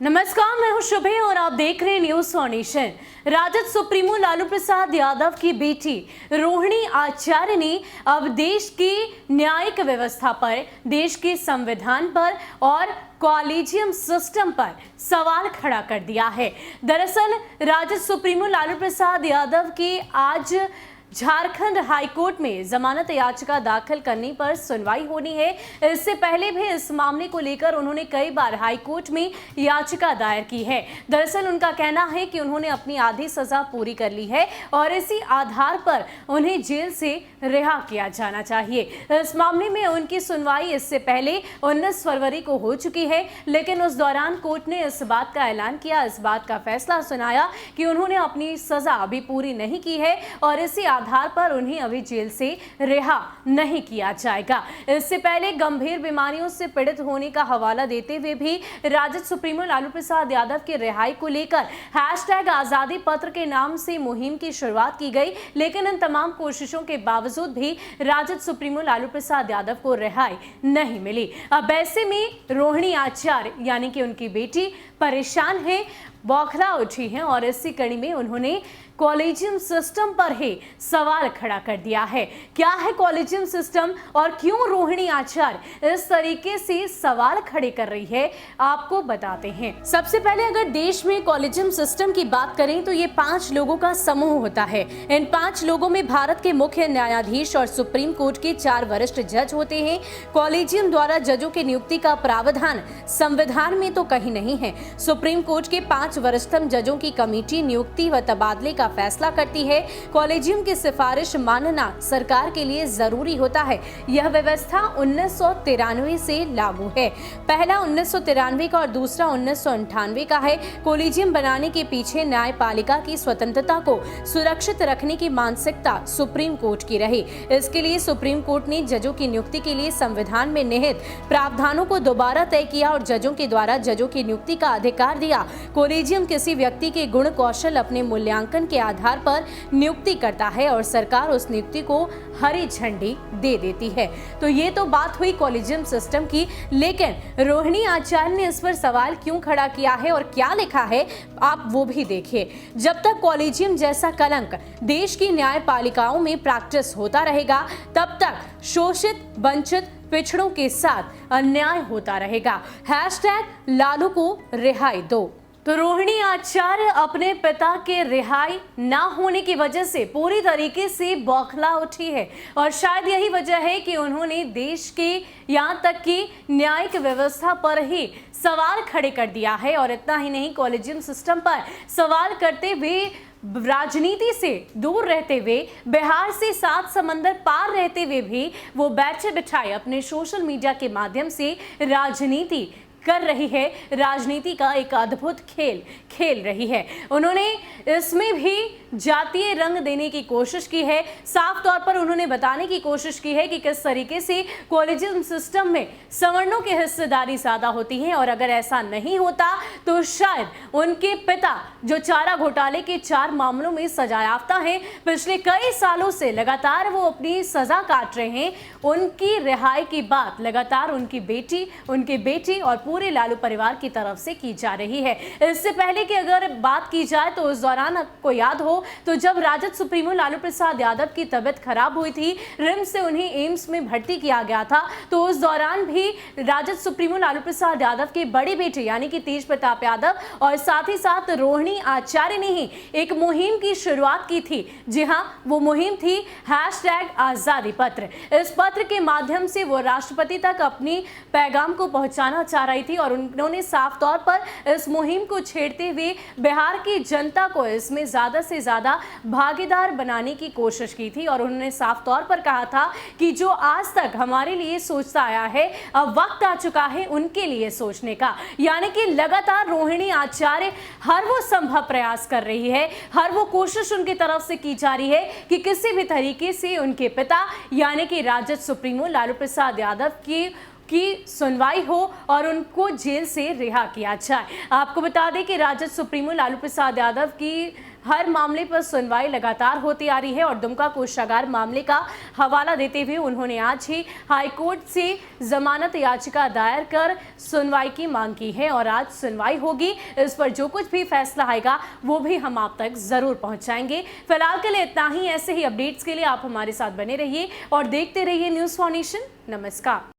नमस्कार, मैं हूं शुभे और आप देख रहे हैं news foundation. RJD supremo Lalu Prasad Yadav की बेटी रोहिणी आचार्य ने अब देश की न्यायिक व्यवस्था पर, देश के संविधान पर और कॉलेजियम सिस्टम पर सवाल खड़ा कर दिया है। दरअसल राजद सुप्रीमो लालू प्रसाद यादव की आज झारखंड हाईकोर्ट में जमानत याचिका दाखिल करने पर सुनवाई होनी है। इससे पहले भी इस मामले को लेकर उन्होंने कई बार हाईकोर्ट में याचिका दायर की है। दरअसल उनका कहना है कि उन्होंने अपनी आधी सजा पूरी कर ली है और इसी आधार पर उन्हें जेल से रिहा किया जाना चाहिए। इस मामले में उनकी सुनवाई इससे पहले 19 फरवरी को हो चुकी है, लेकिन उस दौरान कोर्ट ने इस बात का ऐलान किया, इस बात का फैसला सुनाया कि उन्होंने अपनी सजा अभी पूरी नहीं की है और इसी आधार पर उन्हें अभी जेल से रिहा नहीं किया जाएगा। इससे पहले गंभीर बीमारियों से पीड़ित होने का हवाला देते हुए भी राजद सुप्रीमो लालू प्रसाद यादव की रिहाई को लेकर #आजादी पत्र के नाम से मुहिम की शुरुआत की गई, लेकिन इन तमाम कोशिशों के बावजूद भी राजद सुप्रीमो लालू प्रसाद यादव को रिहाई नहीं मिली। अब ऐसे में रोहिणी आचार्य यानी कि उनकी बेटी परेशान है, बौखला उठी हैं और इसी कड़ी में उन्होंने कॉलेजियम सिस्टम पर ही सवाल खड़ा कर दिया है। क्या है कॉलेजियम सिस्टम और क्यों रोहिणी आचार्य इस तरीके से सवाल खड़े कर रही है, आपको बताते हैं। सबसे पहले अगर देश में कॉलेजियम सिस्टम की बात करें तो ये 5 लोगों का समूह होता है। इन 5 लोगों में भारत के मुख्य न्यायाधीश और सुप्रीम कोर्ट के 4 वरिष्ठ जज होते हैं। कॉलेजियम द्वारा जजों की नियुक्ति का प्रावधान संविधान में तो कहीं नहीं है। सुप्रीम कोर्ट के 5 वरिष्ठतम जजों की कमेटी नियुक्ति व तबादले का फैसला करती है। कॉलेजियम की सिफारिश मानना सरकार के लिए जरूरी होता है। यह व्यवस्था 1993 से लागू है। पहला 1993 का और दूसरा 1998 का है। कॉलेजियम बनाने के पीछे न्यायपालिका की स्वतंत्रता को सुरक्षित रखने की मानसिकता सुप्रीम कोर्ट की रही। इसके लिए सुप्रीम कोर्ट ने जजों की नियुक्ति के लिए संविधान में निहित प्रावधानों को दोबारा तय किया और जजों के द्वारा जजों की नियुक्ति का अधिकार दिया। कॉलेजियम किसी व्यक्ति के गुण कौशल अपने मूल्यांकन के आधार पर नियुक्ति करता है और सरकार उस नियुक्ति को हरी झंडी दे देती है। तो ये तो बात हुई कॉलेजियम सिस्टम की, लेकिन रोहिणी आचार्य ने इस पर सवाल क्यों खड़ा किया है और क्या लिखा है, आप वो भी देखिए। जब तक कॉलेजियम जैसा कलंक देश की न्यायपालिकाओं में प्रैक्टिस होता रहेगा, तब तक शोषित, वंचित, पिछड़ों के साथ अन्याय होता रहेगा। #लालू को रिहाई दो। तो रोहिणी आचार्य अपने पिता के रिहाई ना होने की वजह से पूरी तरीके से बौखला उठी है और शायद यही वजह है कि उन्होंने देश के यहाँ तक कि न्यायिक व्यवस्था पर ही सवाल खड़े कर दिया है। और इतना ही नहीं, कॉलेजियम सिस्टम पर सवाल करते हुए, राजनीति से दूर रहते हुए, बिहार से 7 समंदर पार रहते हुए भी वो बैठे बिठाए अपने सोशल मीडिया के माध्यम से राजनीति कर रही है, राजनीति का एक अद्भुत खेल रही है। उन्होंने इसमें भी जातीय रंग देने की कोशिश की है। साफ तौर पर उन्होंने बताने की कोशिश की है कि किस तरीके से कॉलेजियम सिस्टम में सवर्णों की हिस्सेदारी ज्यादा होती है और अगर ऐसा नहीं होता तो शायद उनके पिता, जो चारा घोटाले के 4 मामलों में सजायाफ्ता हैं, पिछले कई सालों से लगातार वो अपनी सजा काट रहे हैं, उनकी रिहाई की बात लगातार उनकी बेटी और पूरे लालू परिवार की तरफ से की जा रही है। इससे पहले कि अगर बात की जाए तो उस दौरान आपको याद हो तो जब राजद सुप्रीमो लालू प्रसाद यादव की तबीयत खराब हुई थी, रिम्स से उन्हें एम्स में भर्ती किया गया था, तो उस दौरान भी राजद सुप्रीमो लालू प्रसाद यादव के बड़े बेटे यानी कि तेज प्रताप यादव और साथ ही साथ रोहिणी आचार्य ने ही एक मुहिम की शुरुआत की थी। जी हाँ, वो मुहिम थी #आजादी पत्र। इस पत्र के माध्यम से वो राष्ट्रपति तक अपनी पैगाम को पहुंचाना चाह रही थी और उन्होंने साफ तौर पर इस मुहिम को छेड़ते हुए बिहार की जनता को इसमें ज्यादा से ज्यादा भागीदार बनाने की कोशिश की थी और उन्होंने साफ तौर पर कहा था कि जो आज तक हमारे लिए सोचता आया है, अब वक्त आ चुका है उनके लिए सोचने का। यानी कि लगातार रोहिणी आचार्य हर वो संभव प्रयास कर रही है, हर वो कोशिश उनकी तरफ से की जा रही है कि किसी भी तरीके से उनके पिता यानी कि राजद सुप्रीमो लालू प्रसाद यादव की सुनवाई हो और उनको जेल से रिहा किया जाए। आपको बता दें कि राजद सुप्रीमो लालू प्रसाद यादव की हर मामले पर सुनवाई लगातार होती आ रही है और दुमका कोषागार मामले का हवाला देते हुए उन्होंने आज ही हाईकोर्ट से जमानत याचिका दायर कर सुनवाई की मांग की है और आज सुनवाई होगी। इस पर जो कुछ भी फैसला आएगा वो भी हम आप तक जरूर पहुंचाएंगे। फिलहाल के लिए इतना ही। ऐसे ही अपडेट्स के लिए आप हमारे साथ बने रहिए और देखते रहिए न्यूज़ फाउंडेशन। नमस्कार।